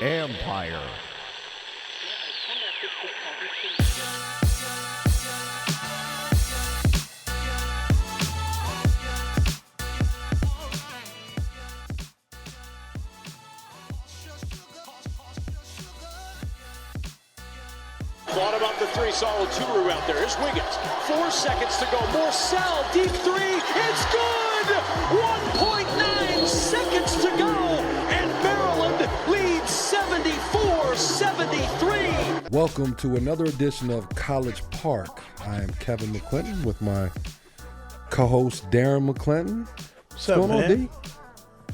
Empire. Thought about the three, solid Turu out there. Here's Wiggins. 4 seconds to go. Morcell, deep three. It's good! 1.9 seconds to go. And Maryland leads 74-73. Welcome to another edition of College Park. I am Kevin McClinton with my co-host Darren McClinton. What's up, man? On, D?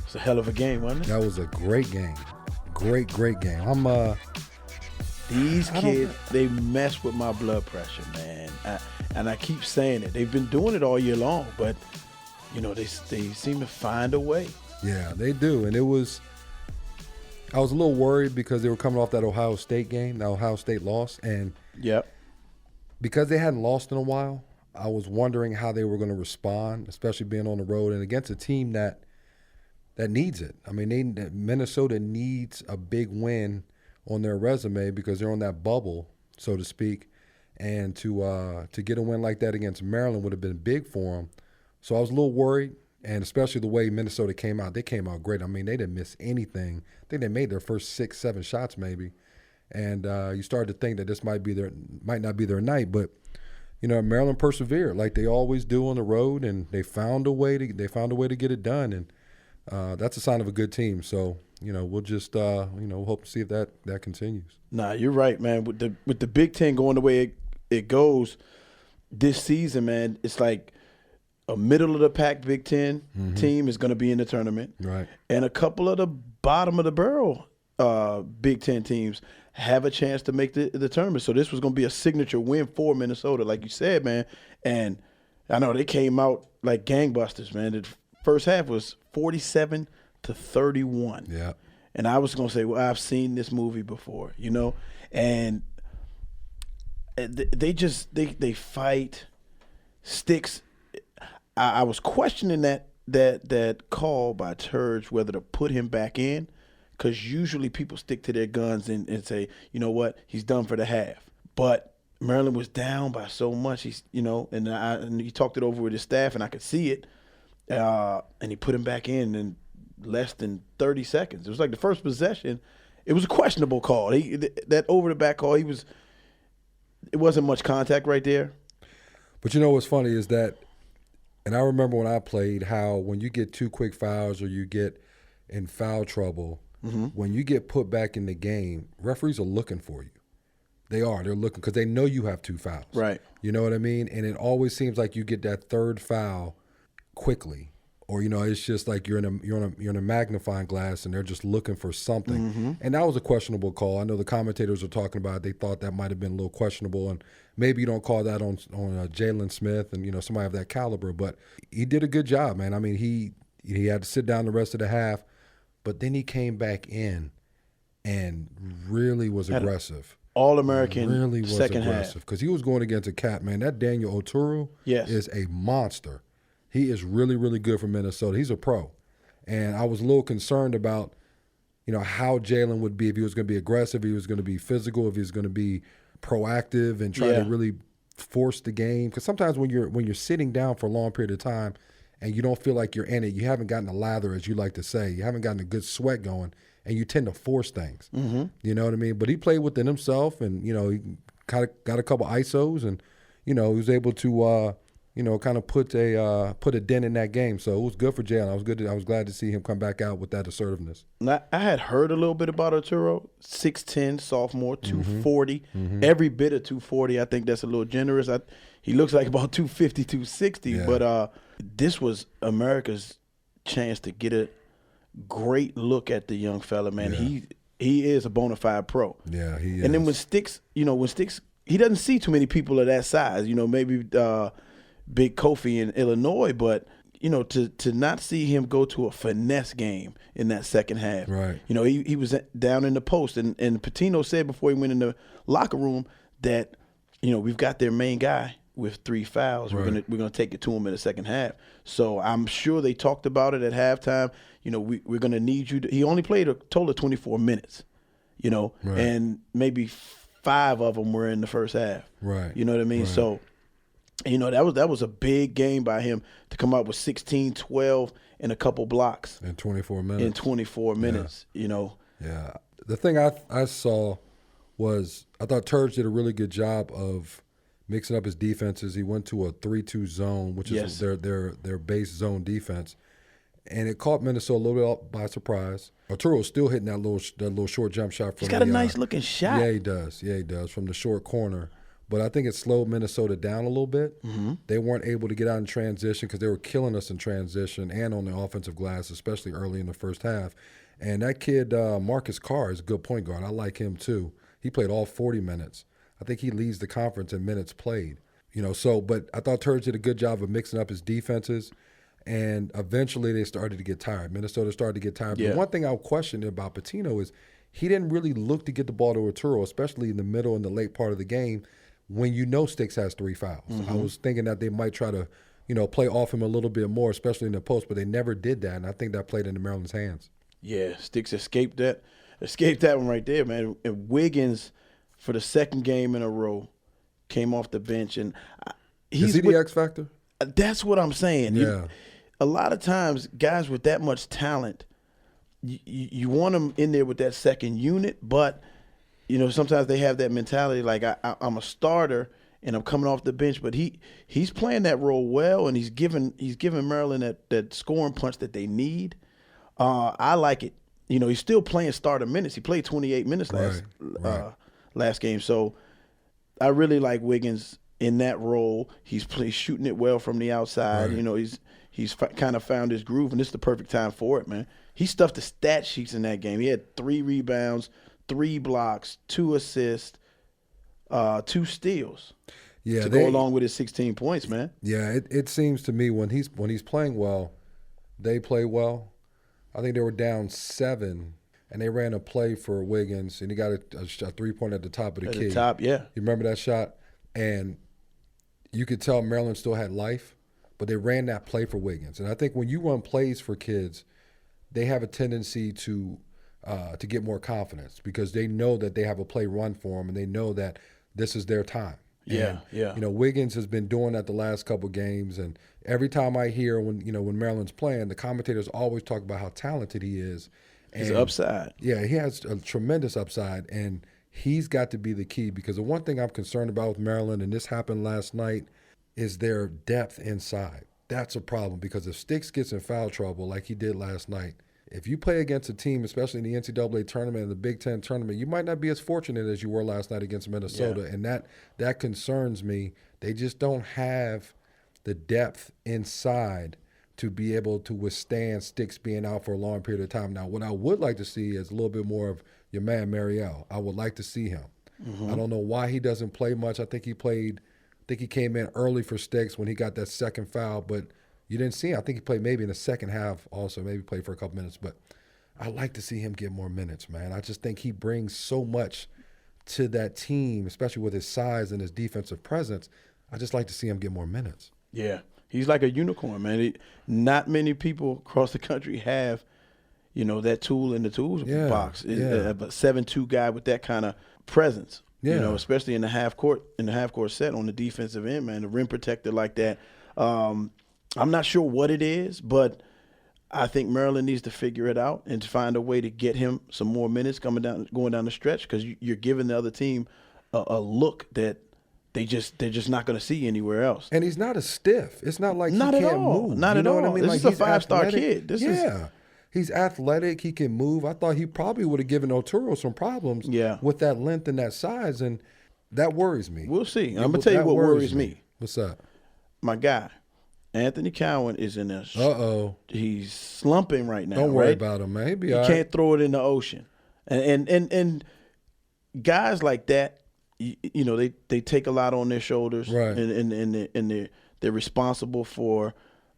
It's a hell of a game, wasn't it? That was a great game. Great game. These kids, they mess with my blood pressure, man. And I keep saying it. They've been doing it all year long, but, you know, they seem to find a way. Yeah, they do. And I was a little worried because they were coming off that Ohio State game, that Ohio State loss. And because they hadn't lost in a while, I was wondering how they were going to respond, especially being on the road and against a team that needs it. I mean, Minnesota needs a big win on their resume because they're on that bubble, so to speak, and to get a win like that against Maryland would have been big for them. So I was a little worried, and especially the way Minnesota came out. They came out great. I mean, they didn't miss anything. I think they made their first 6-7 shots maybe, and you started to think that this might not be their night, but you know, Maryland persevered like they always do on the road, and they found a way to get it done, and that's a sign of a good team. So. You know, we'll just we'll hope to see if that continues. Nah, you're right, man. With the Big Ten going the way it goes this season, man, it's like a middle of the pack Big Ten team is going to be in the tournament, right? And a couple of the bottom of the barrel Big Ten teams have a chance to make the tournament. So this was going to be a signature win for Minnesota, like you said, man. And I know they came out like gangbusters, man. The first half was 47-31. Yeah. And I was going to say, well, I've seen this movie before, you know, and they fight sticks. I was questioning that call by Terps whether to put him back in, because usually people stick to their guns and say, you know what, he's done for the half. But Maryland was down by so much, and he talked it over with his staff, and I could see it, and he put him back in, and less than 30 seconds. It was like the first possession. It was a questionable call. That over-the-back call, it wasn't much contact right there. But you know what's funny is that, and I remember when I played, how when you get 2 quick fouls or you get in foul trouble, when you get put back in the game, referees are looking for you. They're looking because they know you have 2 fouls. Right. You know what I mean? And it always seems like you get that third foul quickly. Or, you know, it's just like you're in a magnifying glass and they're just looking for something. And that was a questionable call. I know the commentators were talking about it. They thought that might have been a little questionable, and maybe you don't call that on Jalen Smith and, you know, somebody of that caliber. But he did a good job, man. I mean, he had to sit down the rest of the half, but then he came back in and really was aggressive. All-American really was second aggressive half. Because he was going against a cat, man. That Daniel Oturu is a monster. He is really, really good for Minnesota. He's a pro. And I was a little concerned about, you know, how Jalen would be if he was going to be aggressive, if he was going to be physical, if he was going to be proactive and try to really force the game. Because sometimes when you're sitting down for a long period of time and you don't feel like you're in it, you haven't gotten a lather, as you like to say. You haven't gotten a good sweat going, and you tend to force things. You know what I mean? But he played within himself, and, you know, he kind of got a couple ISOs, and, you know, he was able to kind of put a dent in that game. So it was good for Jalen. I was glad to see him come back out with that assertiveness. Now, I had heard a little bit about Oturu, 6'10", sophomore, 240, every bit of 240. I think that's a little generous. He looks like about 250, 260. Yeah. But this was America's chance to get a great look at the young fella, man. Yeah. He is a bona fide pro. Yeah, he is. And then when Sticks, he doesn't see too many people of that size. You know, maybe Big Kofi in Illinois, but you know, to not see him go to a finesse game in that second half. Right. You know, he was down in the post, and Patino said before he went in the locker room that, you know, we've got their main guy with 3 fouls. Right. We're gonna take it to him in the second half. So I'm sure they talked about it at halftime. We're gonna need you to. He only played a total of 24 minutes. Right. And maybe 5 of them were in the first half. Right. You know what I mean? Right. So, that was a big game by him to come out with 16, 12, and a couple blocks in 24 minutes. in 24 minutes. Yeah. The thing I saw was I thought Terps did a really good job of mixing up his defenses. He went to a 3-2 zone, which is their base zone defense, and it caught Minnesota a little bit by surprise. Arturo's still hitting that little short jump shot. He's got a nice looking shot. Yeah, he does from the short corner. But I think it slowed Minnesota down a little bit. Mm-hmm. They weren't able to get out in transition because they were killing us in transition and on the offensive glass, especially early in the first half. And that kid, Marcus Carr, is a good point guard. I like him too. He played all 40 minutes. I think he leads the conference in minutes played. But I thought Terps did a good job of mixing up his defenses, and eventually they started to get tired. Minnesota started to get tired. Yeah. But one thing I'll question about Patino is he didn't really look to get the ball to Arturo, especially in the middle and the late part of the game when Sticks has 3 fouls. Mm-hmm. I was thinking that they might try to, play off him a little bit more, especially in the post, but they never did that, and I think that played into Maryland's hands. Yeah, Sticks escaped that one right there, man. And Wiggins, for the second game in a row, came off the bench, and is he the X factor? That's what I'm saying. Yeah. A lot of times, guys with that much talent, you want them in there with that second unit, but sometimes they have that mentality like I'm a starter and I'm coming off the bench, but he's playing that role well, and he's giving Maryland that scoring punch that they need. I like it. He's still playing starter minutes. He played 28 minutes last game. So I really like Wiggins in that role. He's shooting it well from the outside. Right. He's kind of found his groove, and this is the perfect time for it, man. He stuffed the stat sheets in that game. He had 3 rebounds, 3 blocks, 2 assists, 2 steals. Yeah, go along with his 16 points, man. Yeah, it seems to me when he's playing well, they play well. I think they were down 7, and they ran a play for Wiggins, and he got a 3-pointer at the top of the key. At the top, yeah. You remember that shot? And you could tell Maryland still had life, but they ran that play for Wiggins. And I think when you run plays for kids, they have a tendency to get more confidence because they know that they have a play run for them, and they know that this is their time. Yeah. Wiggins has been doing that the last couple games, and every time I hear when Maryland's playing, the commentators always talk about how talented he is. His upside. Yeah, he has a tremendous upside, and he's got to be the key because the one thing I'm concerned about with Maryland, and this happened last night, is their depth inside. That's a problem because if Sticks gets in foul trouble like he did last night, if you play against a team, especially in the NCAA tournament and the Big Ten tournament, you might not be as fortunate as you were last night against Minnesota, and that concerns me. They just don't have the depth inside to be able to withstand Sticks being out for a long period of time. Now, what I would like to see is a little bit more of your man Mariel. I would like to see him. Mm-hmm. I don't know why he doesn't play much. I think he came in early for Sticks when he got that second foul, but you didn't see him. I think he played maybe in the second half also, maybe played for a couple minutes. But I'd like to see him get more minutes, man. I just think he brings so much to that team, especially with his size and his defensive presence. I just like to see him get more minutes. Yeah. He's like a unicorn, man. Not many people across the country have, that tool in the tools box. A 7'2" guy with that kind of presence. Yeah. Especially in the half court set on the defensive end, man. The rim protector like that. I'm not sure what it is, but I think Maryland needs to figure it out and to find a way to get him some more minutes going down the stretch because you're giving the other team a look that they're just not going to see anywhere else. And he's not a stiff. It's not like he can't move. Not at all. What I mean? This is a 5-star kid. He's athletic. He can move. I thought he probably would have given Arturo some problems with that length and that size, and that worries me. We'll see. I'm going to tell you what worries me. What's up? My guy, Anthony Cowan, is in there. Uh-oh. He's slumping right now. Don't worry about him, man. He'll be all right. He can't throw it in the ocean. And guys like that, they take a lot on their shoulders, right? And they're responsible for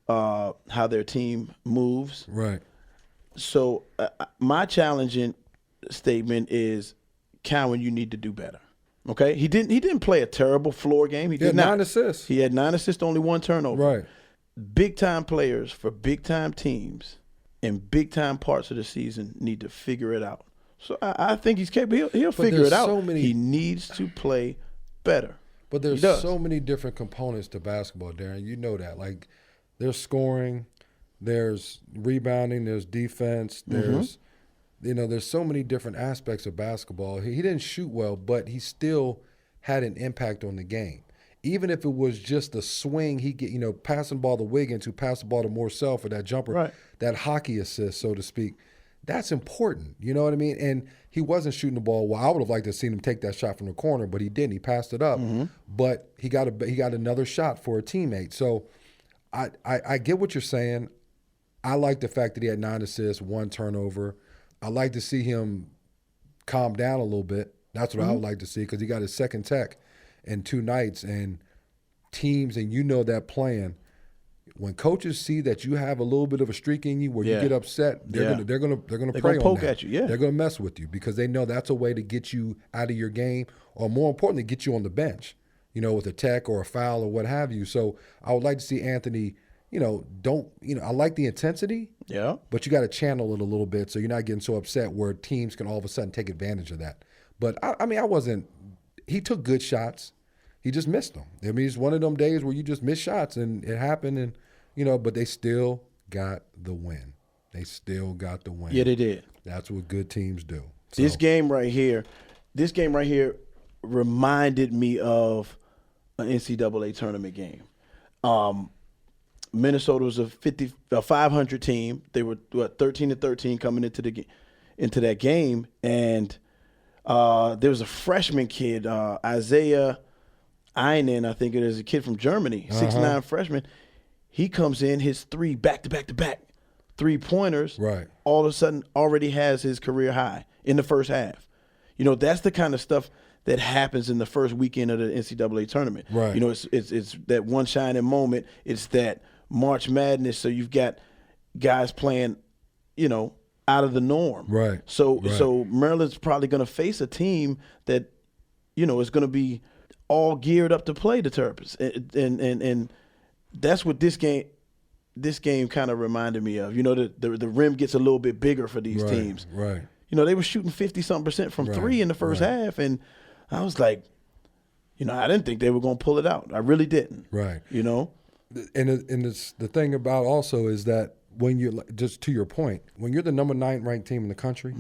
how their team moves, right? So my challenging statement is, Cowan, you need to do better. Okay, he didn't play a terrible floor game. He had 9 assists. He had 9 assists, only 1 turnover. Right. Big time players for big time teams in big time parts of the season need to figure it out. So I think he's capable. He'll figure it out. He needs to play better. But there's so many different components to basketball, Darren. You know that. Like, there's scoring, there's rebounding, there's defense, there's there's so many different aspects of basketball. He didn't shoot well, but he still had an impact on the game. Even if it was just a swing, he get passing ball to Wiggins, who passed the ball to Morcell for that jumper, that hockey assist, so to speak. That's important. You know what I mean? And he wasn't shooting the ball well. I would have liked to have seen him take that shot from the corner, but he didn't. He passed it up. But he got another shot for a teammate. So I get what you're saying. I like the fact that he had 9 assists, 1 turnover. I like to see him calm down a little bit. That's what I would like to see, because he got his second tech in 2 nights. And teams, and that playing, when coaches see that you have a little bit of a streak in you where you get upset, they're gonna prey on that. At you. Yeah. They're gonna mess with you, because they know that's a way to get you out of your game, or more importantly, get you on the bench, with a tech or a foul or what have you. So I would like to see Anthony. I like the intensity. Yeah. But you got to channel it a little bit so you're not getting so upset where teams can all of a sudden take advantage of that. But he took good shots. He just missed them. I mean, it's one of them days where you just miss shots, and it happened, and but they still got the win. Yeah, they did. That's what good teams do. So. This game right here reminded me of an NCAA tournament game. Minnesota was a 500 team. They were 13-13 coming into that game, and there was a freshman kid, Isaiah Einen, I think it is, a kid from Germany, 6'9" freshman. He comes in, his 3 back-to-back 3-pointers. Right. All of a sudden, already has his career high in the first half. That's the kind of stuff that happens in the first weekend of the NCAA tournament. Right. It's that one shining moment. It's that March Madness. So you've got guys playing, out of the norm. Right. So Maryland's probably going to face a team that, is going to be all geared up to play the Terps, and that's what this game kind of reminded me of. The rim gets a little bit bigger for these teams. Right. They were shooting 50-something% from 3 in the first half, and I was like, I didn't think they were going to pull it out. I really didn't. Right. And it's the thing about also is that when you, just to your point, when you're the number 9 ranked team in the country,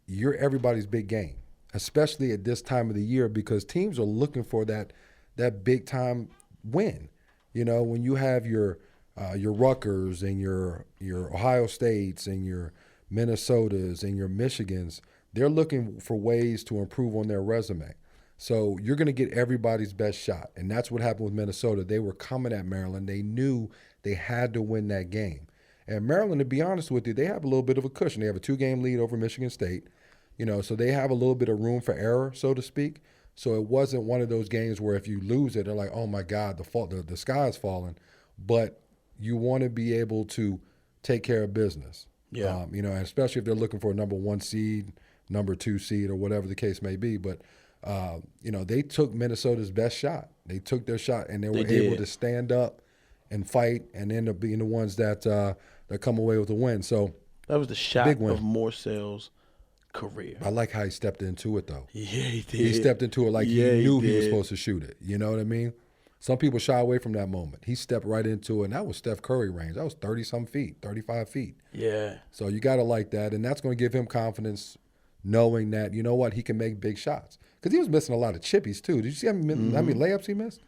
you're everybody's big game, especially at this time of the year, because teams are looking for that big time win. When you have your Rutgers and your Ohio States and your Minnesotas and your Michigans, they're looking for ways to improve on their resume. So you're going to get everybody's best shot. And that's what happened with Minnesota. They were coming at Maryland. They knew they had to win that game. And Maryland, to be honest with you, they have a little bit of a cushion. They have a 2-game lead over Michigan State. So they have a little bit of room for error, so to speak. So it wasn't one of those games where if you lose it, they're like, oh, my God, the sky is falling. But you want to be able to take care of business. Yeah. And especially if they're looking for a number 1 seed, number 2 seed, or whatever the case may be. But they took Minnesota's best shot. They took their shot, and they were able to stand up and fight and end up being the ones that come away with the win. So that was the shot of Morcell's career. I like how he stepped into it, though. Yeah, he did. He stepped into it like he knew he was supposed to shoot it. You know what I mean? Some people shy away from that moment. He stepped right into it, and that was Steph Curry range. That was 30-some feet, 35 feet. Yeah. So you got to like that, and that's going to give him confidence knowing that, he can make big shots. Because he was missing a lot of chippies, too. Did you see how many layups he missed?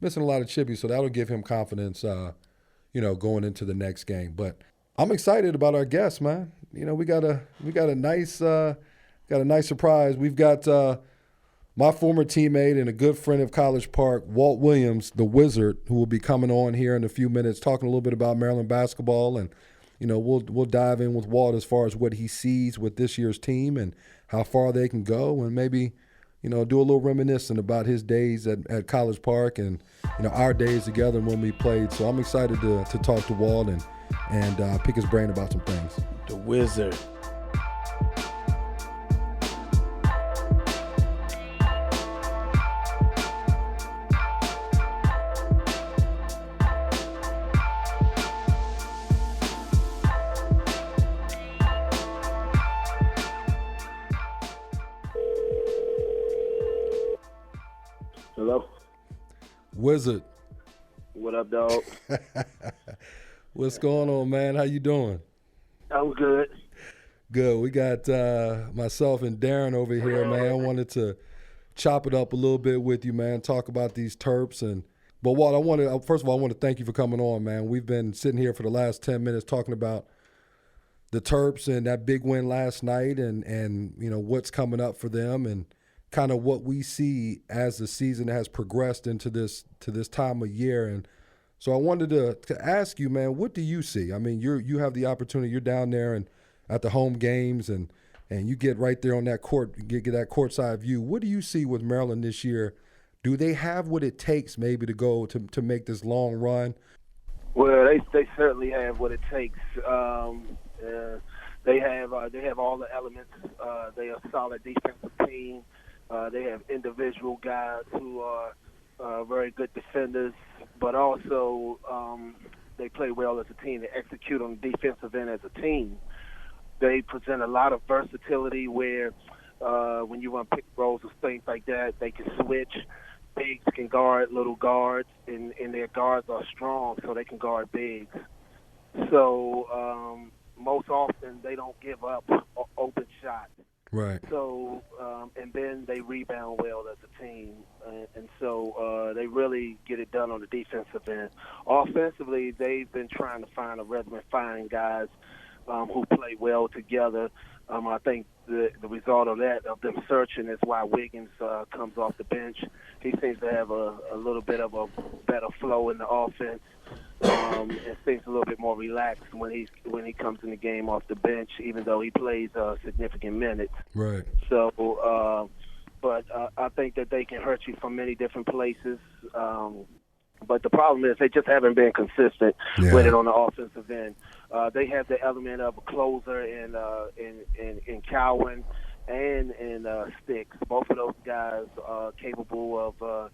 Missing a lot of chippies, so that'll give him confidence, going into the next game. But I'm excited about our guests, man. We got a nice surprise. We've got my former teammate and a good friend of College Park, Walt Williams, the Wizard, who will be coming on here in a few minutes, talking a little bit about Maryland basketball, and we'll dive in with Walt as far as what he sees with this year's team and how far they can go, and maybe do a little reminiscent about his days at College Park and our days together when we played. So I'm excited to talk to Walt and pick his brain about some things. The Wizard. Wizard. What up, dog? What's going on, man? How you doing? I'm good. Good. We got myself and Darren over here, man. I wanted to chop it up a little bit with you, man. Talk about these Terps. But Walt, first of all, I want to thank you for coming on, man. We've been sitting here for the last 10 minutes talking about the Terps and that big win last night, and you know what's coming up for them, and kind of what we see as the season has progressed into this time of year. And so I wanted to ask you, man, what do you see? I mean, you have the opportunity. You're down there and at the home games, and you get right there on that court, get that courtside view. What do you see with Maryland this year? Do they have what it takes maybe to go to make this long run? Well, they certainly have what it takes. They have all the elements. They are a solid defensive team. They have individual guys who are very good defenders, but also they play well as a team. They execute on the defensive end as a team. They present a lot of versatility where when you run pick rolls or things like that, they can switch. Bigs can guard little guards, and their guards are strong, so they can guard bigs. So most often they don't give up open shots. Right. So and then they rebound well as a team, and so they really get it done on the defensive end. Offensively, they've been trying to find a rhythm and find guys who play well together. I think the result of that, of them searching, is why Wiggins comes off the bench. He seems to have a little bit of a better flow in the offense. It seems a little bit more relaxed when he comes in the game off the bench, even though he plays significant minutes. Right. So, but I think that they can hurt you from many different places. But the problem is they just haven't been consistent with it on the offensive end. They have the element of a closer in Cowan and in Sticks. Both of those guys are capable of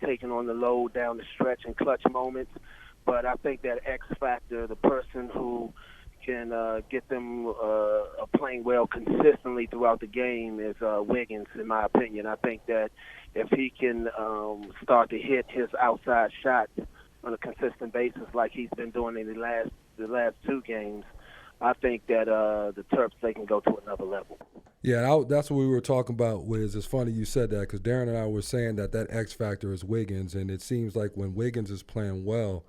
taking on the load down the stretch in clutch moments. But I think that X factor, the person who can get them playing well consistently throughout the game, is Wiggins, in my opinion. I think that if he can start to hit his outside shots on a consistent basis like he's been doing in the last two games, I think that the Terps, they can go to another level. Yeah, that's what we were talking about, Wiz. It's funny you said that because Darren and I were saying that X factor is Wiggins, and it seems like when Wiggins is playing well,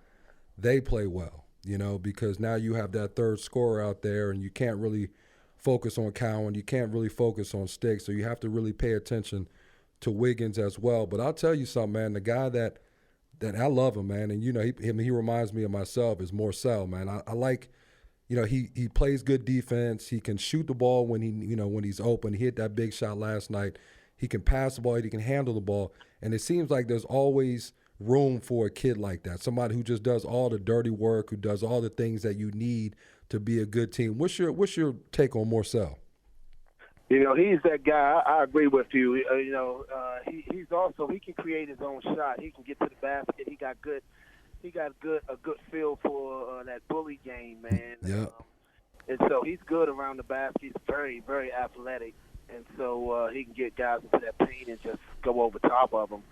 they play well, you know, because now you have that third scorer out there, and you can't really focus on Cowan. You can't really focus on Sticks, so you have to really pay attention to Wiggins as well. But I'll tell you something, man, the guy that I love him, man, and, you know, he reminds me of myself, is Morcell, man. I like, you know, he plays good defense. He can shoot the ball when he's open. He hit that big shot last night. He can pass the ball. He can handle the ball. And it seems like there's always room for a kid like that, somebody who just does all the dirty work, who does all the things that you need to be a good team. What's your take on Morcell? You know, he's that guy. I agree with you. He's also, he can create his own shot. He can get to the basket. He got a good feel for that bully game, man. Yeah. And so he's good around the basket. He's very, very athletic, and so he can get guys into that paint and just go over top of them.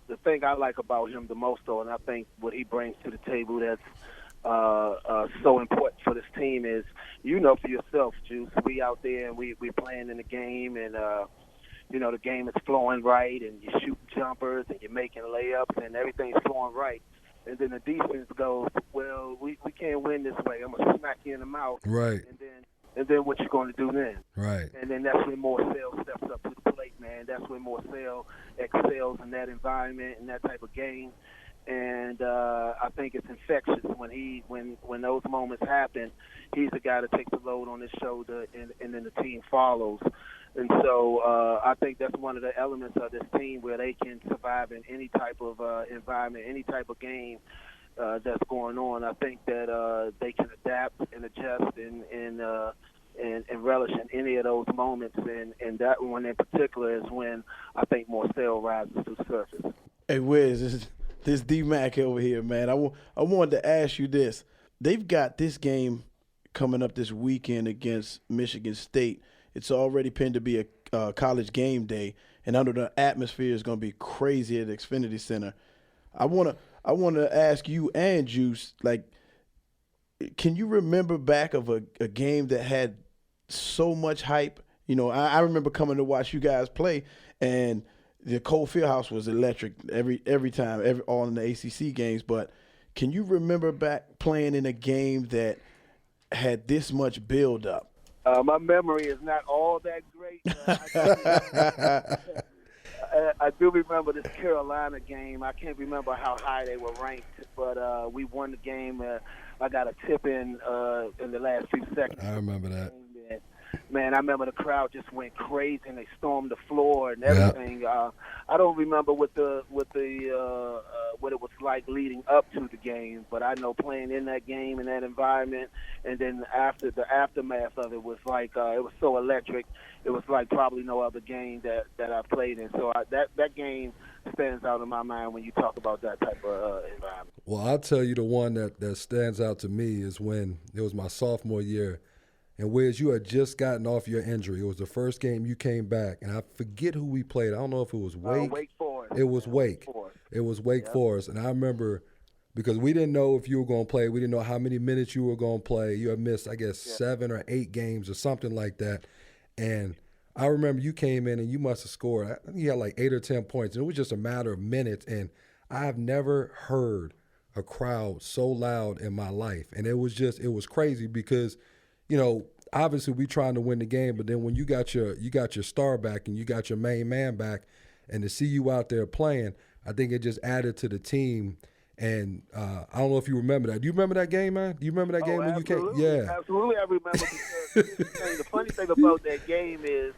The thing I like about him the most, though, and I think what he brings to the table that's so important for this team is, you know for yourself, Juice, we out there and we playing in the game, and the game is flowing right, and you're shooting jumpers and you're making layups and everything's flowing right. And then the defense goes, well, we can't win this way. I'm going to smack you in the mouth. Right. And then what you going to do then? Right. And then that's when Morcell steps up to the plate, man. That's when Morcell excels in that environment and that type of game. And I think it's infectious when those moments happen. He's the guy that takes the load on his shoulder, and then the team follows. And so I think that's one of the elements of this team where they can survive in any type of environment, any type of game that's going on. I think that they can adapt and adjust and relish in any of those moments. And that one in particular is when I think Morcell rises to the surface. Hey, Wiz, this D-Mac over here, man. I wanted to ask you this. They've got this game coming up this weekend against Michigan State. It's already pinned to be a college game day, and I know the atmosphere is going to be crazy at the Xfinity Center. I want to ask you and Juice, like, can you remember back of a game that had so much hype? You know, I remember coming to watch you guys play, and the Cole Fieldhouse was electric every time, all in the ACC games. But can you remember back playing in a game that had this much build up? My memory is not all that great. I do remember this Carolina game. I can't remember how high they were ranked, but we won the game. I got a tip in the last few seconds. I remember that. Man, I remember the crowd just went crazy and they stormed the floor and everything. Yeah. I don't remember what it was like leading up to the game, but I know playing in that game in that environment, and then after the aftermath of it was like it was so electric. It was like probably no other game that I've played in. So that game stands out in my mind when you talk about that type of environment. Well, I'll tell you the one that stands out to me is when it was my sophomore year. And Wiz, you had just gotten off your injury. It was the first game you came back, and I forget who we played. I don't know if it was Wake. Wake Forest. It was Wake. It was Wake Forest. And I remember because we didn't know if you were going to play. We didn't know how many minutes you were going to play. You had missed, I guess, 7 or 8 games or something like that. And I remember you came in and you must have scored. I think you had like 8 or 10 points. And it was just a matter of minutes. And I've never heard a crowd so loud in my life. And it was crazy because – you know, obviously we trying to win the game, but then when you got your star back and you got your main man back, and to see you out there playing, I think it just added to the team. And I don't know if you remember that. Do you remember that game, man? Do you remember that game when you came? Yeah, absolutely. I remember because the funny thing about that game is,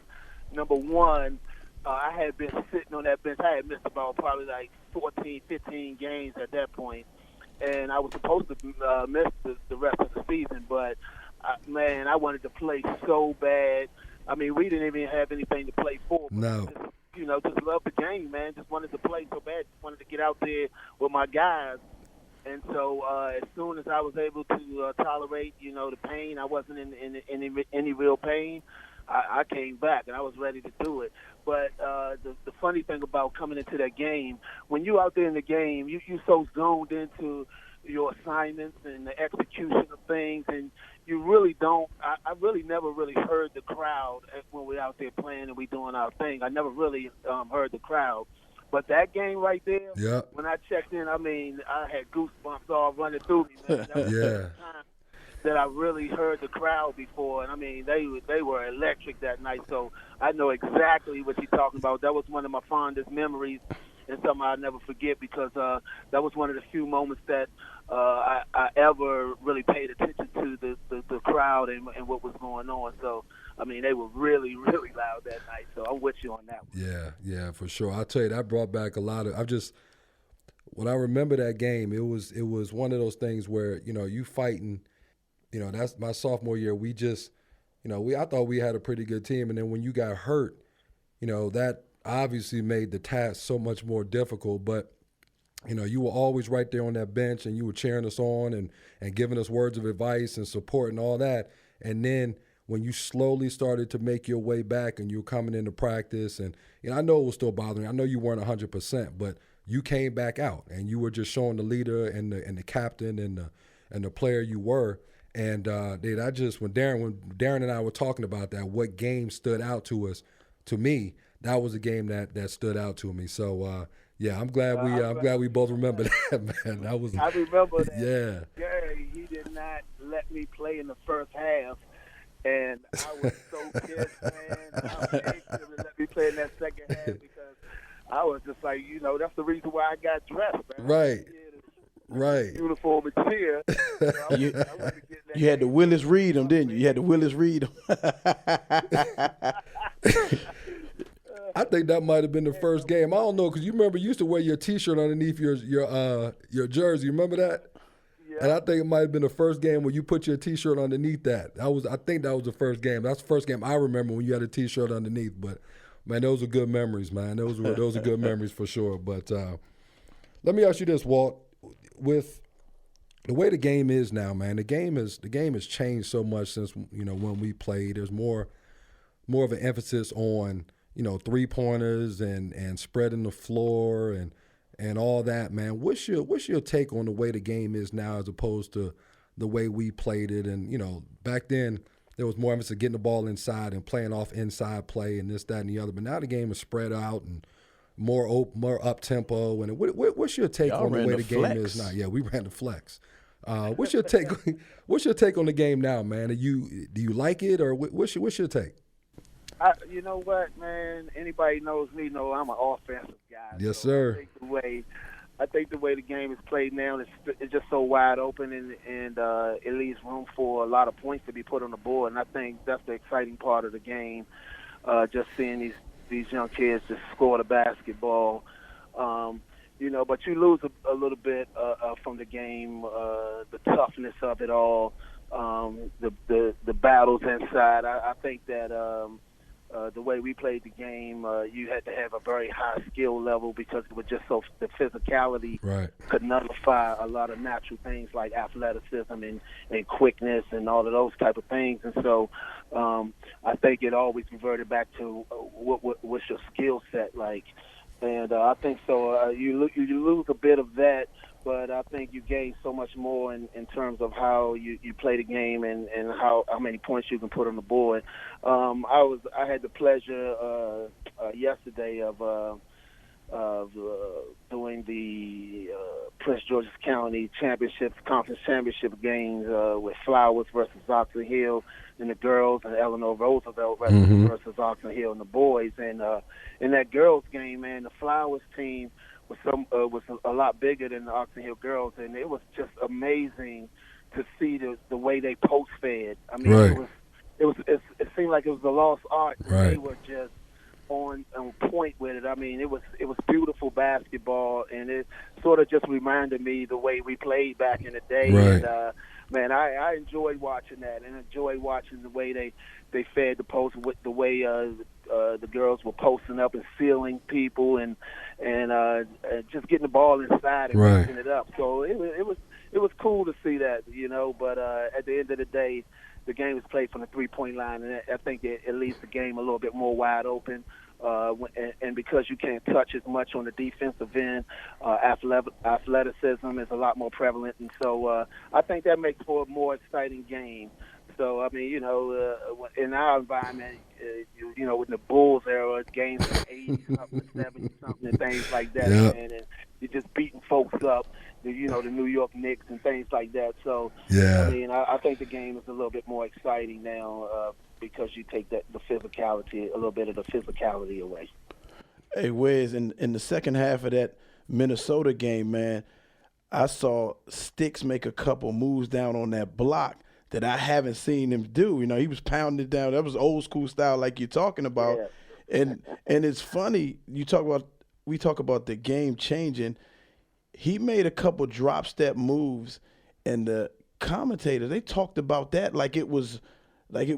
number one, I had been sitting on that bench. I had missed about probably like 14, 15 games at that point, and I was supposed to miss the rest of the season, but. Man, I wanted to play so bad. I mean, we didn't even have anything to play for. No. Just love the game, man. Just wanted to play so bad. Just wanted to get out there with my guys. And so as soon as I was able to tolerate, the pain, I wasn't in any real pain, I came back, and I was ready to do it. But the funny thing about coming into that game, when you out there in the game, you so zoned into your assignments and the execution of things, and you really don't. I really never really heard the crowd when we're out there playing and we doing our thing. I never really heard the crowd. But that game right there, when I checked in, I mean, I had goosebumps all running through me, man. That was the first time that I really heard the crowd before, and I mean, they were electric that night. So I know exactly what you're talking about. That was one of my fondest memories. And something I'll never forget because that was one of the few moments that I ever really paid attention to the crowd and what was going on. So, I mean, they were really, really loud that night. So I'm with you on that one. Yeah, for sure. I'll tell you, that brought back a lot of – when I remember that game, it was one of those things where, you fighting, that's my sophomore year. We just, I thought we had a pretty good team. And then when you got hurt, that – obviously made the task so much more difficult, but you were always right there on that bench and you were cheering us on and giving us words of advice and support and all that. And then when you slowly started to make your way back and you were coming into practice, and I know it was still bothering you. I know you weren't 100%, but you came back out and you were just showing the leader and the captain and the player you were. And when Darren and I were talking about that, what game stood out to us, to me, that was a game that stood out to me. So I'm glad we both remember that, man. I remember that. Yeah. Gary, he did not let me play in the first half, and I was so pissed, man. I begged him to let me play in that second half because I was just like, that's the reason why I got dressed, man. Right. Uniform and cheer. You had to Willis read them, didn't you? You had to Willis read them. I think that might have been the first game. I don't know, because you remember you used to wear your T-shirt underneath your jersey. You remember that? Yeah. And I think it might have been the first game where you put your T-shirt underneath that. I think that was the first game. That's the first game I remember when you had a T-shirt underneath. But man, those are good memories, man. Those are good memories for sure. But let me ask you this, Walt. With the way the game is now, man, the game has changed so much since when we played. There's more of an emphasis on 3-pointers and spreading the floor and all that, man. What's your take on the way the game is now as opposed to the way we played it? And, back then there was more emphasis getting the ball inside and playing off inside play and this, that, and the other. But now the game is spread out and more up-tempo. And what's your take on the way the game is now? Yeah, we ran the flex. What's your take? What's your take on the game now, man? Do you like it, or what's your take? You know what, man? Anybody knows me know I'm an offensive guy. Yes, sir. I think the way the game is played now is just so wide open, and it leaves room for a lot of points to be put on the board. And I think that's the exciting part of the game. Just seeing these young kids just score the basketball. But you lose a little bit from the game, the toughness of it all, the battles inside. I think that the way we played the game, you had to have a very high skill level because it was just the physicality could nullify a lot of natural things like athleticism and quickness and all of those type of things. And so I think it always reverted back to what's your skill set like. And I think so. You lose a bit of that, but I think you gain so much more in terms of how you play the game and how many points you can put on the board. I had the pleasure yesterday of doing the Prince George's County conference championship games with Flowers versus Oxon Hill and the girls, and Eleanor Roosevelt versus Oxon Hill and the boys. And in that girls game, man, the Flowers team was a lot bigger than the Oxon Hill girls, and it was just amazing to see the way they post fed. I mean, it seemed like it was a lost art. Right. They were just on point with it. I mean, it was beautiful basketball, and it sort of just reminded me the way we played back in the day. Right. And man, I enjoyed watching that, and enjoyed watching the way they fed the post, with the way the girls were posting up and sealing people, and just getting the ball inside and mixing it up. So it was cool to see that, But at the end of the day, the game is played from the 3-point line, and I think it leaves the game a little bit more wide open. And because you can't touch as much on the defensive end, athleticism is a lot more prevalent, and so I think that makes for a more exciting game. So I mean, in our environment, in the Bulls era, games in the 80s, something, 70s, something, and things like that, man, and you're just beating folks up. The New York Knicks and things like that. So I mean, I think the game is a little bit more exciting now because you take a little bit of the physicality away. Hey, Wes, in the second half of that Minnesota game, man, I saw Sticks make a couple moves down on that block that I haven't seen him do. He was pounding it down. That was old school style like you're talking about. Yeah. And it's funny, we talk about the game changing. He made a couple drop step moves, and the commentators, they talked about that like it was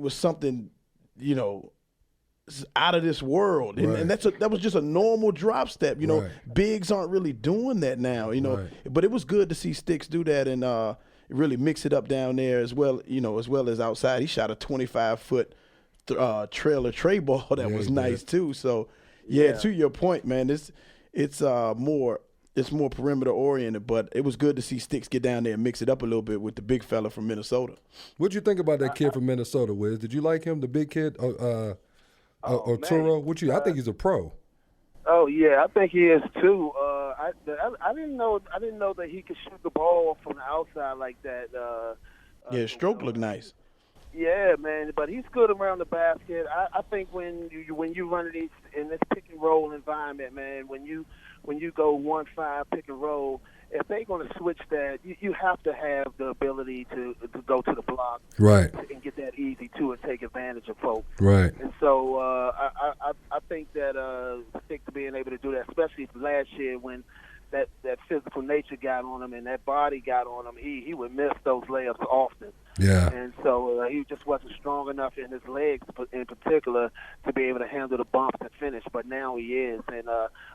something, out of this world. And that was just a normal drop step. Bigs aren't really doing that now, But it was good to see Sticks do that and really mix it up down there as well, as well as outside. He shot a 25-foot trailer tray ball that was nice too. So to your point, man, it's more perimeter oriented, but it was good to see Sticks get down there and mix it up a little bit with the big fella from Minnesota. What'd you think about that kid from Minnesota, Wiz? Did you like him, the big kid, Arturo? I think he's a pro. Oh yeah, I think he is too. I didn't know that he could shoot the ball from the outside like that. His stroke looked nice. Yeah, man, but he's good around the basket. I think when you run these in this pick and roll environment, man, when you go 1-5 pick and roll, if they're going to switch that, you have to have the ability to go to the block, and get that easy too, and take advantage of folks, And so I think that Stick to being able to do that, especially last year when that physical nature got on him and that body got on him, he would miss those layups often. Yeah. And so he just wasn't strong enough in his legs in particular to be able to handle the bumps and finish, but now he is. And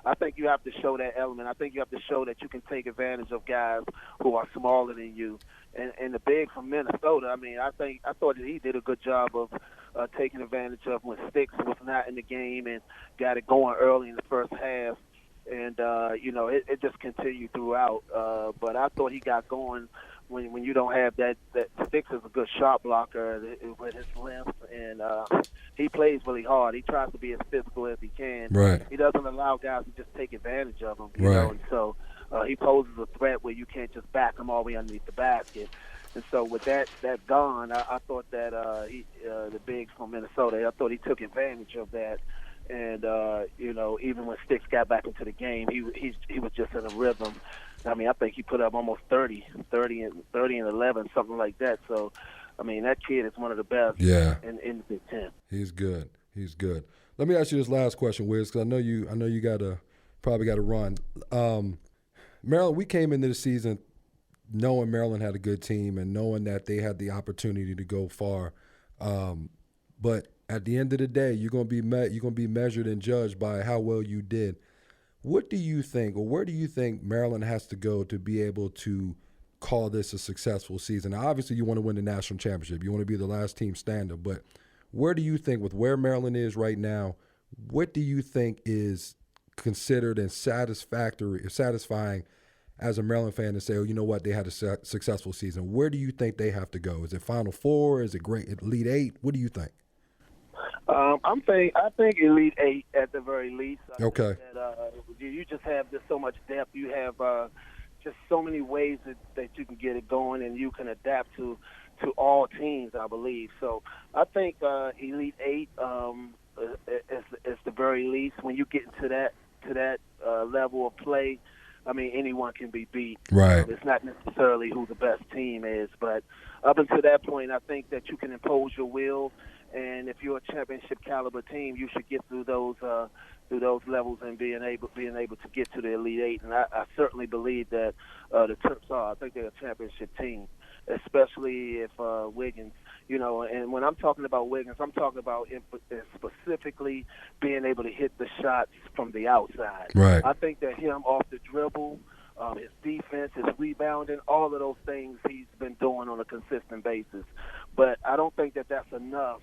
I think you have to show that element. I think you have to show that you can take advantage of guys who are smaller than you. And the big from Minnesota, I mean, I thought that he did a good job of taking advantage of when Sticks was not in the game and got it going early in the first half. And, it just continued throughout. But I thought he got going when you don't have that Sticks is a good shot blocker with his length, and he plays really hard. He tries to be as physical as he can. Right. He doesn't allow guys to just take advantage of him, you right. know, and so he poses a threat where you can't just back him all the way underneath the basket. And so with that gone, I thought that the big from Minnesota, I thought he took advantage of that. And, even when Sticks got back into the game, he was just in a rhythm. I mean, I think he put up almost 30 and 11, something like that. So, I mean, that kid is one of the best in the Big Ten. He's good. Let me ask you this last question, Wiz, because I know you probably got to run. Maryland, we came into the season knowing Maryland had a good team and knowing that they had the opportunity to go far. But at the end of the day, you're going to be measured and judged by how well you did. What do you think, or where do you think Maryland has to go to be able to call this a successful season? Now, obviously, you want to win the national championship. You want to be the last team standing. But where do you think, with where Maryland is right now, what do you think is considered and satisfying as a Maryland fan to say, oh, you know what, they had a successful season? Where do you think they have to go? Is it Final Four? Is it great Elite Eight? What do you think? I think Elite Eight at the very least. Okay. That, you just have just so much depth. You have just so many ways that you can get it going, and you can adapt to all teams, I believe. So I think Elite Eight is the very least. When you get into that level of play, I mean, anyone can be beat. Right. It's not necessarily who the best team is, but up until that point, I think that you can impose your will. And if you're a championship caliber team, you should get through those levels and being able to get to the Elite Eight. And I certainly believe that the Terps are. I think they're a championship team, especially if Wiggins. And when I'm talking about Wiggins, I'm talking about specifically being able to hit the shots from the outside. Right. I think that him off the dribble, his defense, his rebounding, all of those things he's been doing on a consistent basis. But I don't think that that's enough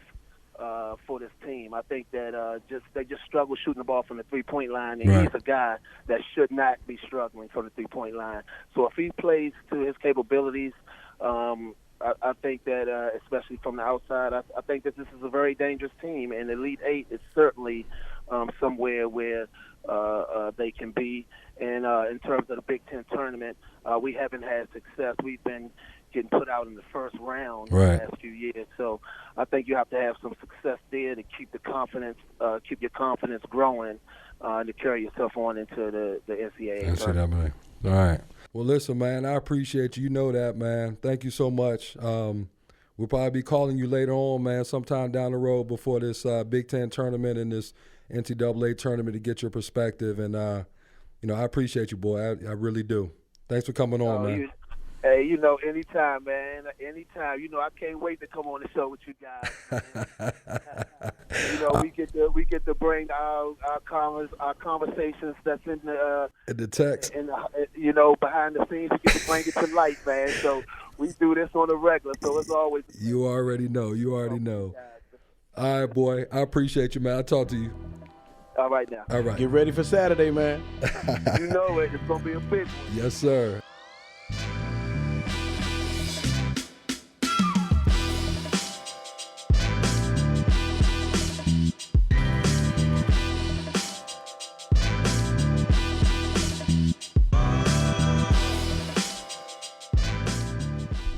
for this team. I think that they just struggle shooting the ball from the three-point line, and right. he's a guy that should not be struggling from the three-point line. So if he plays to his capabilities, I think that, especially from the outside, I think that this is a very dangerous team, and Elite Eight is certainly somewhere where they can be. And in terms of the Big Ten tournament, we haven't had success. We've been getting put out in the first round right. the last few years. So I think you have to have some success there to keep your confidence growing, to carry yourself on into the NCAA tournament. All right. Well, listen, man, I appreciate you. You know that, man. Thank you so much. We'll probably be calling you later on, man, sometime down the road before this Big Ten tournament and this NCAA tournament to get your perspective. And, I appreciate you, boy. I really do. Thanks for coming on, man. Hey, anytime, man. Anytime. I can't wait to come on the show with you guys. We get to bring our conversations that's in the text. Behind the scenes, we get to bring it to light, man. So we do this on a regular. So it's always. You already know. All right, boy. I appreciate you, man. I'll talk to you. All right now. All right. Get ready for Saturday, man. You know it. It's gonna be a big one. Yes, sir.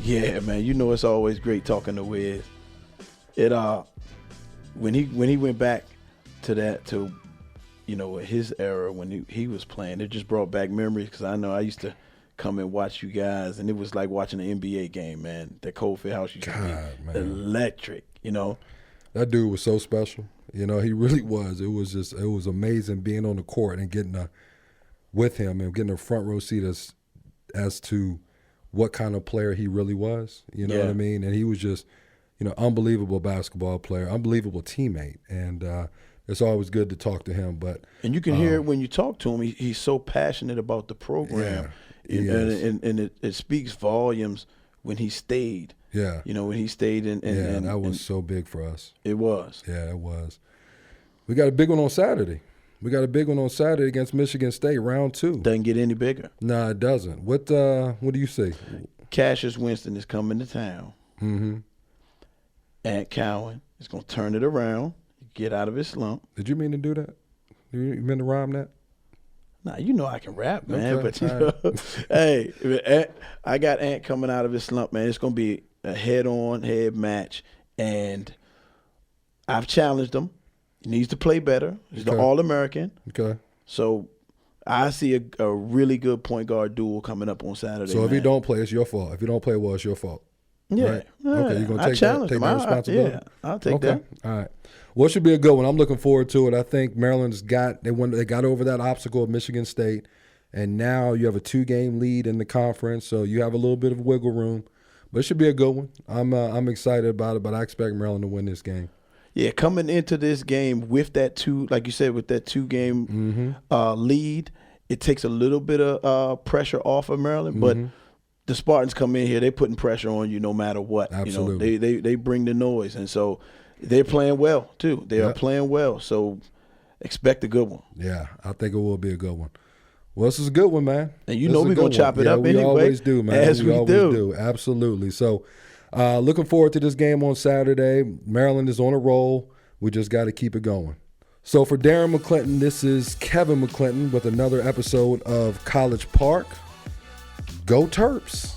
Yeah, man. It's always great talking to Wiz. When he went back to his era when he was playing, it just brought back memories, because I know I used to come and watch you guys, and it was like watching an NBA game, man. That Coldfield House used to be electric, That dude was so special. He really was. It was amazing being on the court and getting with him and getting a front row seat as to what kind of player he really was. You know what I mean? And he was just, unbelievable basketball player, unbelievable teammate. And it's always good to talk to him. And you can hear it when you talk to him. He's so passionate about the program. Yeah, and it speaks volumes when he stayed. Yeah. When he stayed in. That was so big for us. It was. Yeah, it was. We got a big one on Saturday. Against Michigan State, round 2. Doesn't get any bigger. No, it doesn't. What do you see? Cassius Winston is coming to town. Mm-hmm. Ant Cowan is going to turn it around, get out of his slump. Did you mean to do that? You meant to rhyme that? Nah, I can rap, man. Okay, But, hey, I got Ant coming out of his slump, man. It's going to be a head-on-head match, and I've challenged him. He needs to play better. He's the All-American. Okay. So I see a really good point guard duel coming up on Saturday. So if he don't play, it's your fault. If you don't play well, it's your fault. Yeah. Right? Okay, you're going to take that responsibility? I'll take that. All right. Well, it should be a good one. I'm looking forward to it. I think Maryland's got over that obstacle of Michigan State, and now you have a 2-game lead in the conference, so you have a little bit of wiggle room. But it should be a good one. I'm excited about it, but I expect Maryland to win this game. Yeah, coming into this game with that 2-game lead, it takes a little bit of pressure off of Maryland. But the Spartans come in here, they're putting pressure on you no matter what. Absolutely. They bring the noise, and so they're playing well too. They are playing well, so expect a good one. Yeah, I think it will be a good one. Well, this is a good one, man. And we're going to chop it up anyway. We always do, man. As we always do. Absolutely. So looking forward to this game on Saturday. Maryland is on a roll. We just got to keep it going. So for Darren McClinton, this is Kevin McClinton with another episode of College Park. Go Terps.